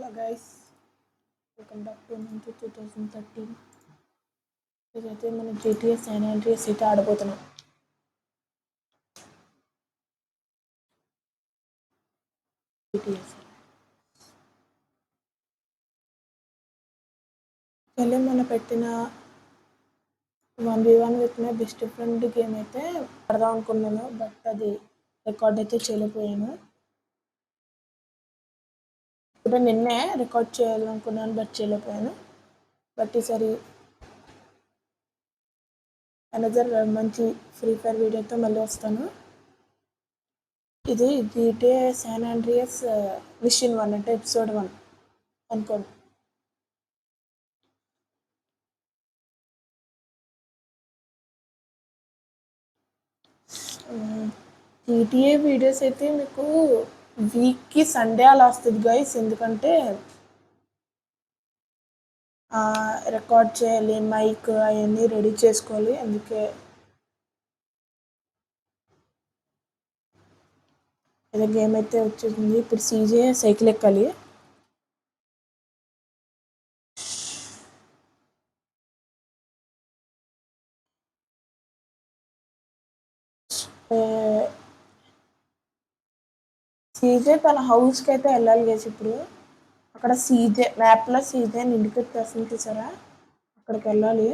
Hello guys, welcome back to మంచి 2013. ఇదైతే మనం జీటీఎస్ శాన్ ఆండ్రియాస్ అయితే ఆడబోతున్నాం. జీటీఎస్ మనం పెట్టిన 1v1 with my best friend game అయితే ఆడదాం అనుకున్నాను, బట్ అది రికార్డ్ అయితే చేయలేకపోయాను. ఇప్పుడు నిన్నే రికార్డ్ చేయాలనుకున్నాను, బట్ చేయలేకపోయాను. బట్ ఈసారి అనదర్ మంచి ఫ్రీ ఫైర్ వీడియోతో మళ్ళీ వస్తాను. ఇది జీటీఏ శాన్ ఆండ్రియాస్ మిషన్ 1 అంటే ఎపిసోడ్ 1 అనుకోండి. జీటీఏ వీడియోస్ అయితే మీకు వీక్కి సండే అలా వస్తుంది గైస్, ఎందుకంటే రికార్డ్ చేయాలి, మైక్ అవన్నీ రెడీ చేసుకోవాలి. అందుకే ఏదో గేమ్ అయితే వచ్చేసింది. ఇప్పుడు సీజే సైకిల్ ఎక్కాలి. సీజే తన హౌస్కి అయితే వెళ్ళాలి గైస్. ఇప్పుడు అక్కడ సీజే మ్యాప్లో సీజే అని ఇండికేట్ చేస్తుంది చూసారా, అక్కడికి వెళ్ళాలి.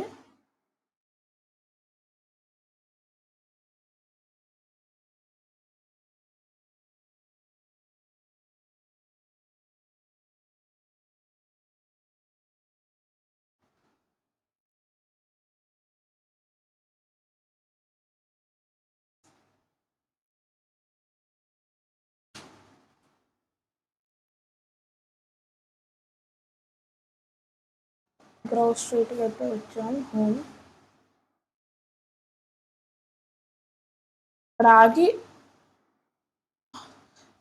గ్రౌండ్ స్ట్రీట్కి అయితే వచ్చాం. హోమ్ ఇక్కడ ఆగి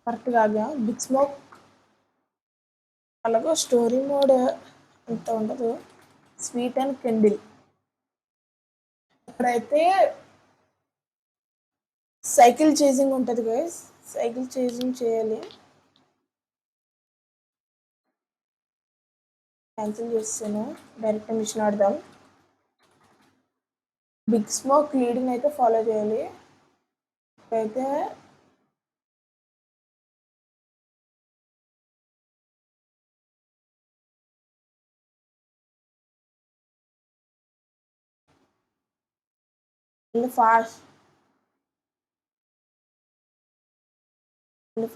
కరెక్ట్గా ఆగా. బిగ్ స్మోక్ అలాగే స్టోరీ మోడ్ అంత ఉండదు, స్వీట్ అండ్ కెండిల్. ఇక్కడైతే సైకిల్ చేజింగ్ ఉంటుంది గైస్, సైకిల్ చేజింగ్ చేయాలి. క్యాన్సిల్ చేస్తాను, డైరెక్ట్ మిషన్ ఆడదాం. బిగ్ స్మోక్ లీడింగ్ అయితే ఫాలో చేయాలి. అయితే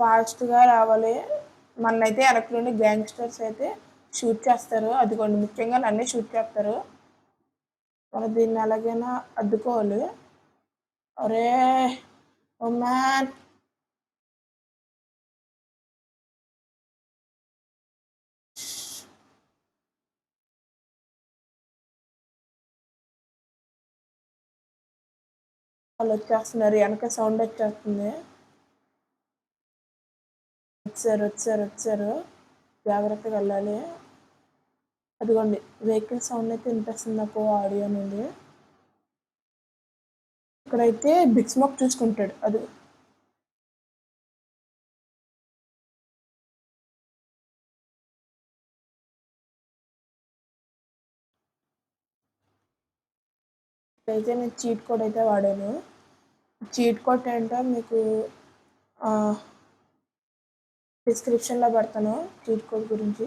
ఫాస్ట్గా రావాలి. మనైతే ఎలక్ట్రానిక్ గ్యాంగ్స్టర్స్ అయితే షూట్ చేస్తారు, అదిగోండి ముఖ్యంగా నన్నే షూట్ చేస్తారు. మనం దీన్ని ఎలాగైనా అడ్డుకోవాలి. అరే ఓ మ్యాన్, వాళ్ళు వచ్చేస్తున్నారు, వెనక సౌండ్ వచ్చేస్తుంది. వచ్చారు, జాగ్రత్తగా వెళ్ళాలి. అదిగోండి వెహికల్ సౌండ్ అయితే వినిపిస్తుంది నాకు ఆడియో నుండి. ఇక్కడైతే బిగ్ స్మోక్ చూసుకుంటాడు. అది అయితే నేను చీట్ కోడ్ అయితే వాడాను. చీట్ కోడ్ ఏంటో మీకు డిస్క్రిప్షన్లో పెడతాను, చీట్ కోడ్ గురించి.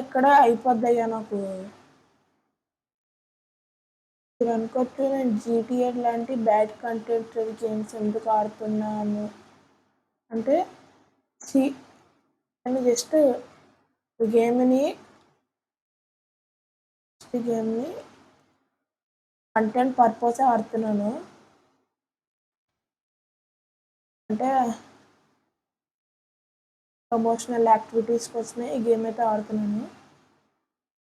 ఇక్కడ అయిపోద్దయ్యా నాకు. మీరు అనుకోవచ్చు నేను జీటీఏ లాంటి బ్యాడ్ కంటెంట్ గేమ్స్ ఎందుకు ఆడుతున్నాను అంటే, నేను జస్ట్ గేమ్ని కంటెంట్ పర్పస్ ఆడుతున్నాను. అంటే ప్రమోషనల్ యాక్టివిటీస్ కోసమే ఈ గేమ్ అయితే ఆడుతున్నాను.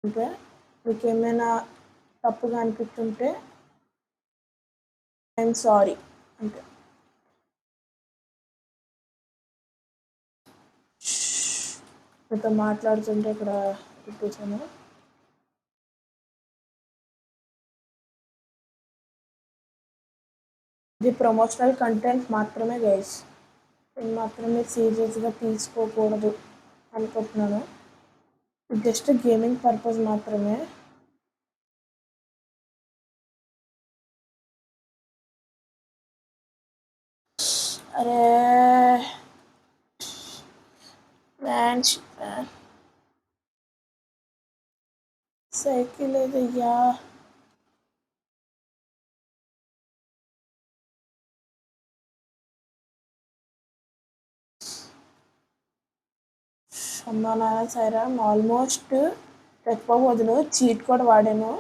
అంటే మీకు ఏమైనా తప్పుగా అనిపిస్తుంటే ఐఎమ్ సారీ. అంటే మీతో మాట్లాడుతుంటే ఇక్కడ చూపించాను. ఇది ప్రమోషనల్ కంటెంట్ మాత్రమే గైస్. ఇది మాత్రం మీరు సీరియస్గా తీసుకోకూడదు అనుకుంటున్నాను. జస్ట్ గేమింగ్ పర్పస్ మాత్రమే. అరే మ్యాన్ సైకిల్ ఏదయ్యా. అమ్మా నాన్న సైరామ్ ఆల్మోస్ట్ చచ్చిపోవద్దును. చీట్ కూడా వాడాను.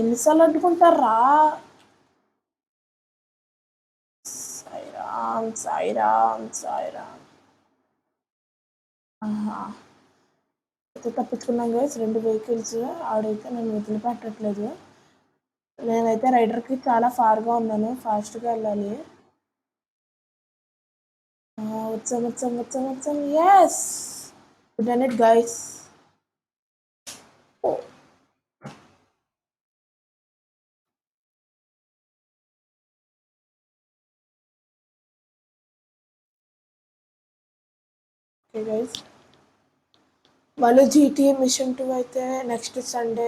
ఎన్నిసార్లు అడ్డుకుంటారా. సాయిరామ్ సాయిరామ్ సాయిరామ్. అయితే తప్పించుకున్నాం గైస్ 2 వెహికల్స్. ఆడైతే నన్ను వదిలిపెట్టట్లేదు. నేనైతే రైడర్కి చాలా ఫార్గా ఉన్నాను. ఫాస్ట్గా వెళ్ళాలి. వచ్చాం. Yes done it guys. Okay guys, మళ్ళీ జీటీఏ మిషన్ 2 అయితే నెక్స్ట్ సండే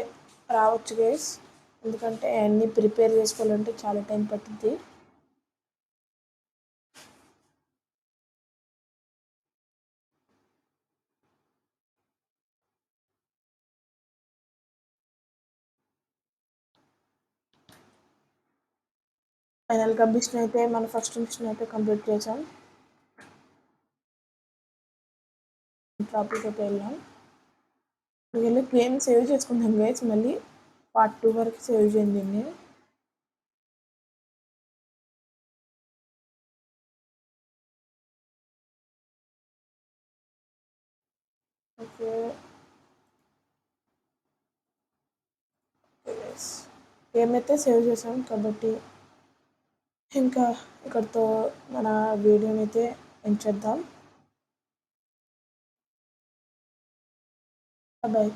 రావచ్చు గైస్. ఎందుకంటే అన్నీ ప్రిపేర్ చేసుకోవాలంటే చాలా టైం పడుతుంది. ఫైనల్గా మిషన్ అయితే మన ఫస్ట్ మిషన్ అయితే కంప్లీట్ చేసాం. టాపిక్ అయితే వెళ్ళాం. వెళ్ళి గేమ్ సేవ్ చేసుకుంటాం గైస్. మళ్ళీ పార్ట్ 2 వరకు సేవ్ చేయండి దీన్ని. ఓకే గైస్, గేమ్ అయితే సేవ్ చేసాం కాబట్టి ఇంకా ఇక్కడితో మన వీడియోని అయితే ఎండ్ చేద్దాం. బాయ్.